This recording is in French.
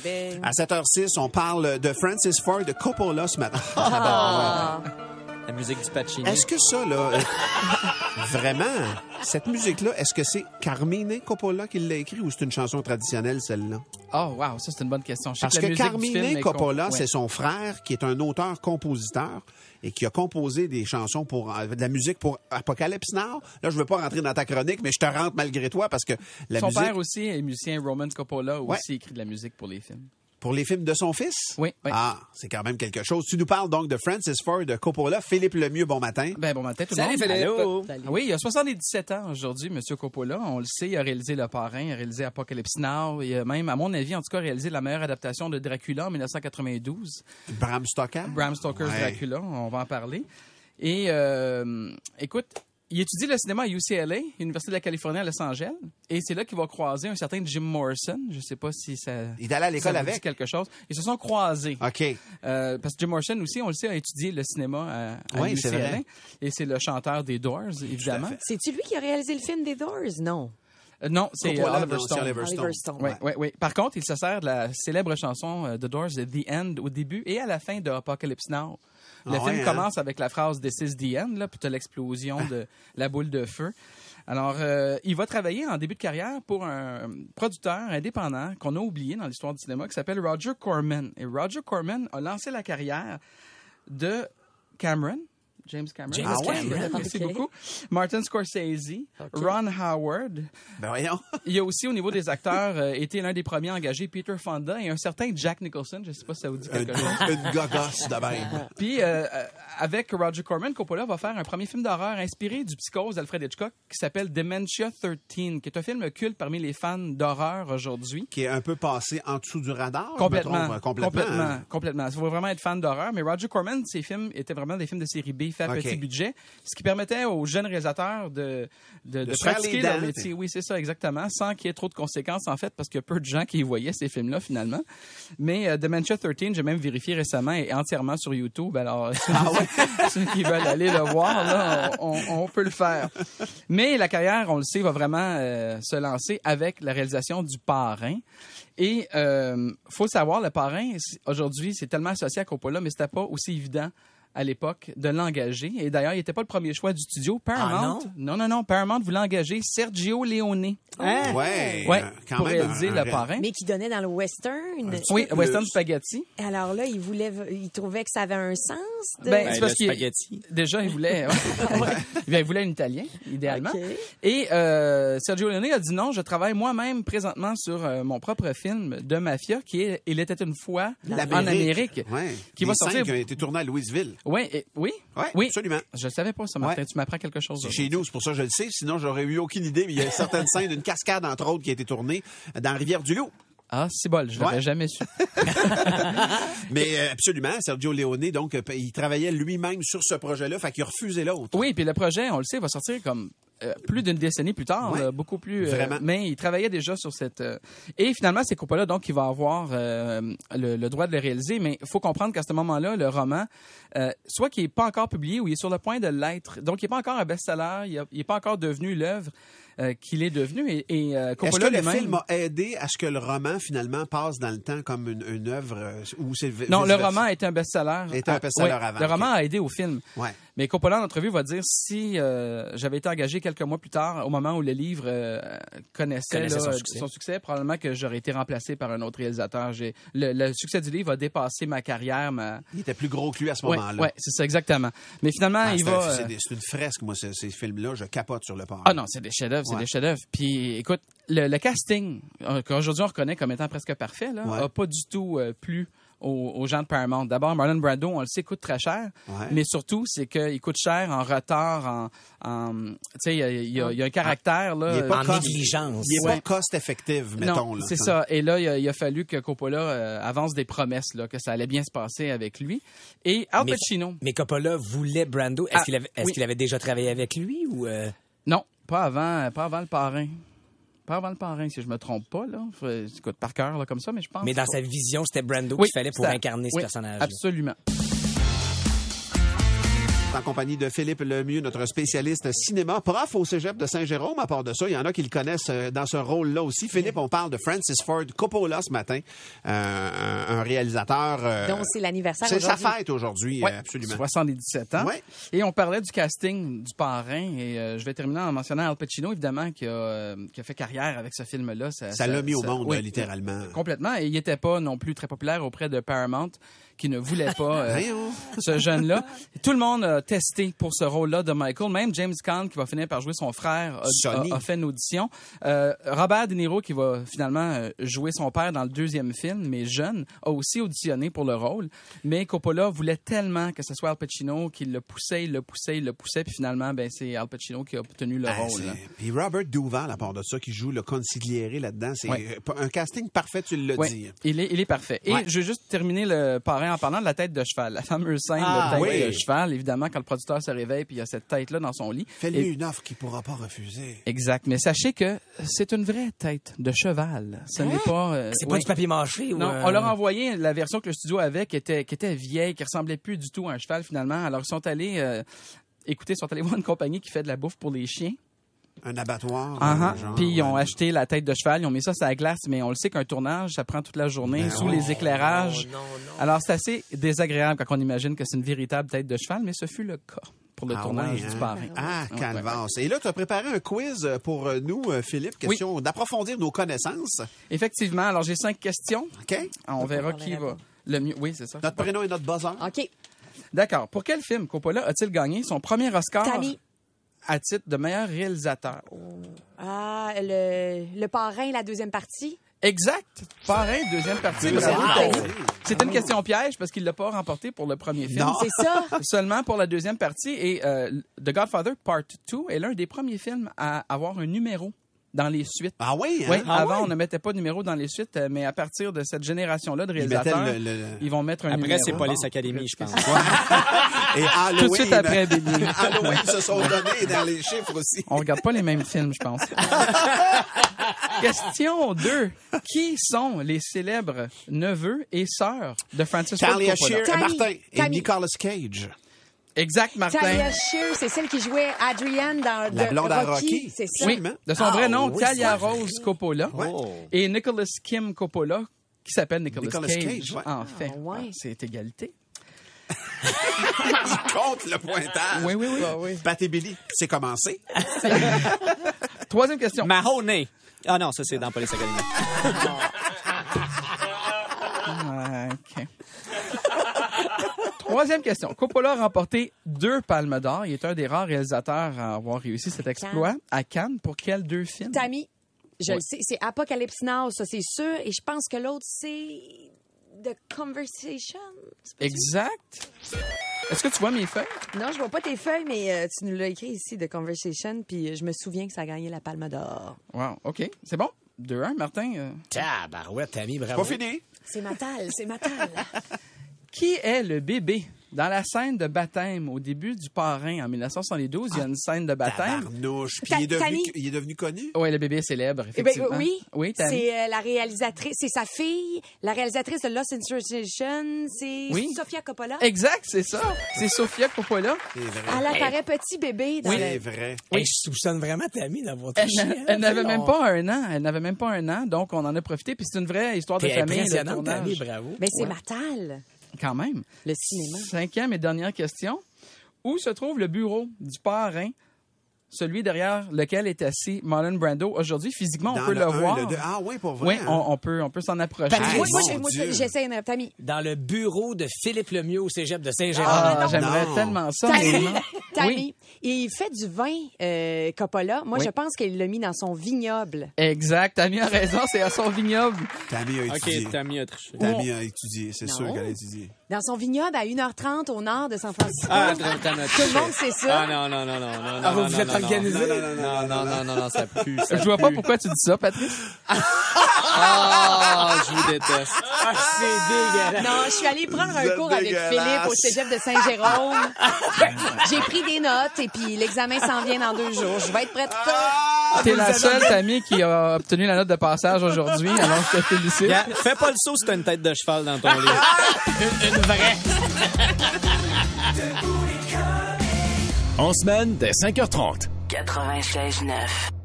ben... À 7h06, on parle de Francis Ford Coppola ce matin. La musique du Pacini. Est-ce que ça, là, vraiment, cette musique-là, est-ce que c'est Carmine Coppola qui l'a écrit ou c'est une chanson traditionnelle, celle-là? Oh, wow, ça, c'est une bonne question. Parce que Carmine Coppola, c'est son frère qui est un auteur-compositeur et qui a composé des chansons de la musique pour Apocalypse Now. Là, je veux pas rentrer dans ta chronique, mais je te rentre malgré toi parce que son père aussi est musicien. Roman Coppola a aussi écrit de la musique pour les films. Pour les films de son fils? Oui. Ah, c'est quand même quelque chose. Tu nous parles donc de Francis Ford Coppola. Philippe Lemieux, bon matin. Ben, bon matin tout le monde. Salut, Philippe. Allô. Oui, il a 77 ans aujourd'hui, M. Coppola. On le sait, il a réalisé Le Parrain, il a réalisé Apocalypse Now. Il a même, à mon avis, en tout cas, réalisé la meilleure adaptation de Dracula en 1992. Bram Stoker? Bram Stoker's Dracula, on va en parler. Et écoute, il étudie le cinéma à UCLA, Université de la Californie à Los Angeles, et c'est là qu'il va croiser un certain Jim Morrison. Je ne sais pas si ça. Il est allé à l'école avec quelque chose. Ils se sont croisés. OK. Parce que Jim Morrison aussi, on le sait, a étudié le cinéma à oui, UCLA. C'est vrai. Et c'est le chanteur des Doors, évidemment. C'est-tu lui qui a réalisé le film des Doors? Non. Non, c'est Oliver Stone. Oui. Par contre, il se sert de la célèbre chanson The Doors, The End, au début et à la fin de Apocalypse Now. Le film commence avec la phrase « This is the end », là, puis tu as l'explosion de la boule de feu. Alors, il va travailler en début de carrière pour un producteur indépendant qu'on a oublié dans l'histoire du cinéma qui s'appelle Roger Corman. Et Roger Corman a lancé la carrière de James Cameron. Merci beaucoup. Martin Scorsese, Ron Howard. Ben voyons. Il a aussi, au niveau des acteurs, été l'un des premiers engagés, Peter Fonda et un certain Jack Nicholson. Je ne sais pas si ça vous dit quelque chose. Une gogosse de même. Puis, avec Roger Corman, Coppola va faire un premier film d'horreur inspiré du Psychose d'Alfred Hitchcock qui s'appelle Dementia 13, qui est un film culte parmi les fans d'horreur aujourd'hui. Qui est un peu passé en dessous du radar. Complètement. Il faut vraiment être fan d'horreur. Mais Roger Corman, ses films étaient vraiment des films de série B, fait à petit budget, ce qui permettait aux jeunes réalisateurs de pratiquer leur métier. Oui, c'est ça, exactement, sans qu'il y ait trop de conséquences, en fait, parce qu'il y a peu de gens qui voyaient ces films-là, finalement. Mais Dementia 13, j'ai même vérifié récemment, est entièrement sur YouTube. Alors, ceux qui veulent aller le voir, là, on peut le faire. Mais la carrière, on le sait, va vraiment se lancer avec la réalisation du Parrain. Et faut savoir, le Parrain, aujourd'hui, c'est tellement associé à Coppola, mais c'était pas aussi évident à l'époque de l'engager. Et d'ailleurs, il n'était pas le premier choix du studio. Paramount, non, Paramount voulait engager Sergio Leone. Pour réaliser Le Parrain. Mais qui donnait dans le western. Oui, western spaghetti. Alors là, il trouvait que ça avait un sens. C'est parce spaghetti. Déjà, il voulait un Italien, idéalement. Okay. Et Sergio Leone a dit non, je travaille moi-même présentement sur mon propre film de mafia qui est Il était une fois en Amérique. Qui va sortir. Qui a été tourné à Louisville. Oui, absolument. Je le savais pas, ça, Martin. Tu m'apprends quelque chose. C'est chez nous, c'est pour ça que je le sais. Sinon, j'aurais eu aucune idée. Mais il y a certaines scènes d'une cascade, entre autres, qui a été tournée dans Rivière-du-Loup. Ah, c'est bol, je l'aurais jamais su. Mais absolument, Sergio Leone, donc, il travaillait lui-même sur ce projet-là, fait qu'il a refusé l'autre. Oui, puis le projet, on le sait, va sortir comme plus d'une décennie plus tard, beaucoup plus. Mais il travaillait déjà sur cette. Et finalement, c'est Coppola donc qui va avoir le droit de le réaliser. Mais il faut comprendre qu'à ce moment-là, le roman, soit qu'il n'est pas encore publié ou il est sur le point de l'être. Donc, il n'est pas encore un best-seller, il n'est pas encore devenu l'œuvre qu'il est devenu. Et Coppola, est-ce que le film a aidé à ce que le roman, finalement, passe dans le temps comme une œuvre où c'est... Non, le roman a été un best-seller. Avant. Le roman a aidé au film. Ouais. Mais Coppola, en entrevue, va dire si j'avais été engagé quelques mois plus tard, au moment où le livre connaissait son succès, probablement que j'aurais été remplacé par un autre réalisateur. Le succès du livre a dépassé ma carrière. Il était plus gros que lui à ce moment-là. Oui, c'est ça, exactement. Mais finalement, c'est une fresque, moi, ces films-là. Je capote sur le Parrain. Ah non, c'est des chefs-d'œuvre, c'est des chefs-d'œuvre. Puis, écoute, le casting, qu'aujourd'hui on reconnaît comme étant presque parfait, n'a pas du tout plu aux gens de Paramount. D'abord, Marlon Brando, on le sait, coûte très cher, mais surtout, c'est qu'il coûte cher en retard, tu sais, il y a un caractère, là. Il est pas en négligence. Il n'est pas cost-effective, mettons. Non, c'est ça. Et là, il a fallu que Coppola avance des promesses, là, que ça allait bien se passer avec lui. Et Al Pacino. Mais Coppola voulait Brando. Est-ce qu'il avait déjà travaillé avec lui ou... Non, pas avant Le Parrain. Pas avant Le Parrain, si je me trompe pas, là. Écoute, par cœur, là, comme ça, mais je pense. Mais dans sa vision, c'était Brando qu'il fallait pour incarner ce personnage. Absolument. en compagnie de Philippe Lemieux, notre spécialiste cinéma, prof au cégep de Saint-Jérôme. À part de ça, il y en a qui le connaissent dans ce rôle-là aussi. Philippe, on parle de Francis Ford Coppola ce matin, un réalisateur... Donc, c'est l'anniversaire c'est aujourd'hui. sa fête aujourd'hui, Ouais, absolument. 77 ans. Ouais. Et on parlait du casting du parrain. Et je vais terminer en mentionnant Al Pacino, évidemment, qui a fait carrière avec ce film-là. Ça l'a mis au monde, oui, littéralement. Complètement. Et il n'était pas non plus très populaire auprès de Paramount, qui ne voulait pas ce jeune-là. Tout le monde a testé pour ce rôle-là de Michael. Même James Caan, qui va finir par jouer son frère, a fait une audition. Robert De Niro, qui va finalement jouer son père dans le deuxième film, mais jeune, a aussi auditionné pour le rôle. Mais Coppola voulait tellement que ce soit Al Pacino qu'il le poussait, puis finalement, ben, c'est Al Pacino qui a obtenu le rôle. Puis Robert Duvall, à part de ça, qui joue le consigliere là-dedans, c'est un casting parfait, tu l'as dit. Il est parfait. Et je vais juste terminer le parrain en parlant de la tête de cheval, la fameuse scène de tête de cheval. Évidemment, quand le producteur se réveille puis il y a cette tête-là dans son lit. Fais-lui une offre qu'il ne pourra pas refuser. Exact. Mais sachez que c'est une vraie tête de cheval. Ce n'est pas... c'est pas du papier mâché? Non, on leur a envoyé la version que le studio avait qui était vieille, qui ressemblait plus du tout à un cheval finalement. Alors, ils sont allés voir une compagnie qui fait de la bouffe pour les chiens. Un abattoir. Puis ils ont acheté la tête de cheval, ils ont mis ça sur la glace, mais on le sait qu'un tournage, ça prend toute la journée sous les éclairages. Non. Alors c'est assez désagréable quand on imagine que c'est une véritable tête de cheval, mais ce fut le cas pour le tournage du parrain. Calvasse. Et là, tu as préparé un quiz pour nous, Philippe, question d'approfondir nos connaissances. Effectivement. Alors j'ai 5 questions. OK. On verra qui va le mieux. Oui, c'est ça. Notre prénom et notre buzzer. OK. D'accord. Pour quel film Coppola a-t-il gagné son premier Oscar? Tammy. À titre de meilleur réalisateur. Ah, le parrain, la deuxième partie. Exact. Parrain, deuxième partie. C'était une question piège parce qu'il l'a pas remporté pour le premier film. Non. C'est ça. Seulement pour la deuxième partie. Et The Godfather Part 2 est l'un des premiers films à avoir un numéro dans les suites. Ah oui? Hein? Oui, avant, on ne mettait pas de numéro dans les suites, mais à partir de cette génération-là de réalisateurs, ils vont mettre un numéro. Après, c'est Police Academy, je pense. Et Halloween. Tout de suite après, Billy. Halloween se sont donnés dans les chiffres aussi. On regarde pas les mêmes films, je pense. Question 2. Qui sont les célèbres neveux et sœurs de Francis Ford Coppola? Talia Shire, Martin et Nicolas Cage. Exact, Martin. Talia Shire, c'est celle qui jouait Adrienne dans La blonde à Rocky. Rocky. C'est ça. Oui, de son vrai nom, oui, Talia c'est Rose Coppola. Et Nicholas Kim Coppola, qui s'appelle Nicolas Cage. En fait, c'est égalité. Il compte le pointage. Oui. Pat et Billy, c'est commencé. Troisième question. Mahoney. Ah non, ça, c'est dans Police Academy. OK. Troisième question. Coppola a remporté 2 Palmes d'Or. Il est un des rares réalisateurs à avoir réussi cet exploit. À Cannes, pour quels 2 films? Tammy, je le sais, c'est Apocalypse Now, ça c'est sûr. Et je pense que l'autre, c'est The Conversation. Exact. Est-ce que tu vois mes feuilles? Non, je vois pas tes feuilles, mais tu nous l'as écrit ici, The Conversation, puis je me souviens que ça a gagné la Palme d'Or. Wow, OK. C'est bon. 2-1, Martin. Tabarouette, Tammy, bravo. Pas fini. C'est Matal. Qui est le bébé? Dans la scène de baptême, au début du Parrain, en 1972, il y a une scène de baptême. Tabarnouche. Puis il est devenu connu? Oui, le bébé est célèbre, effectivement. Oui, Tammy. c'est la réalisatrice, c'est sa fille, la réalisatrice de Lost in Translation, c'est Sofia Coppola. Exact, c'est ça. C'est Sofia Coppola. Elle apparaît petit bébé. C'est vrai. Oui. Je soupçonne vraiment Tammy d'avoir touché. Elle n'avait même pas un an. Elle n'avait même pas un an, donc on en a profité. Puis c'est une vraie histoire de famille. Impressionnante, Tammy, bravo. Mais c'est Matal. Quand même. Le cinéma. 5e et dernière question. Où se trouve le bureau du parrain, celui derrière lequel est assis Marlon Brando? Aujourd'hui, physiquement, on peut le voir. Ah oui, pour vrai. Oui, on peut s'en approcher. Moi, j'essaie un Tammy. Dans le bureau de Philippe Lemieux au cégep de Saint-Jérôme. J'aimerais tellement ça. Tammy. Il fait du vin, Coppola. Moi, je pense qu'il l'a mis dans son vignoble. Exact. Tammy a raison, c'est à son vignoble. Tammy a étudié. OK, Tammy a triché. Tammy a étudié, c'est sûr qu'elle a étudié. Dans son vignoble à 1h30 au nord de San Francisco. Ah, tout le monde sait ça. Ah, non. Ah, vous êtes organisé? Non, ça pue. Je vois pas pourquoi tu dis ça, Patrice. Ah, je vous déteste. Ah, c'est dégueulasse. Non, je suis allée prendre un cours avec Philippe au cégep de Saint-Jérôme. J'ai pris des notes et puis l'examen s'en vient dans 2 jours. Je vais être prête. T'es la seule, Tammy, qui a obtenu la note de passage aujourd'hui, alors je te félicite. Yeah, fais pas le saut si t'as une tête de cheval dans ton livre. Une vraie. En semaine, dès 5h30. 96.9.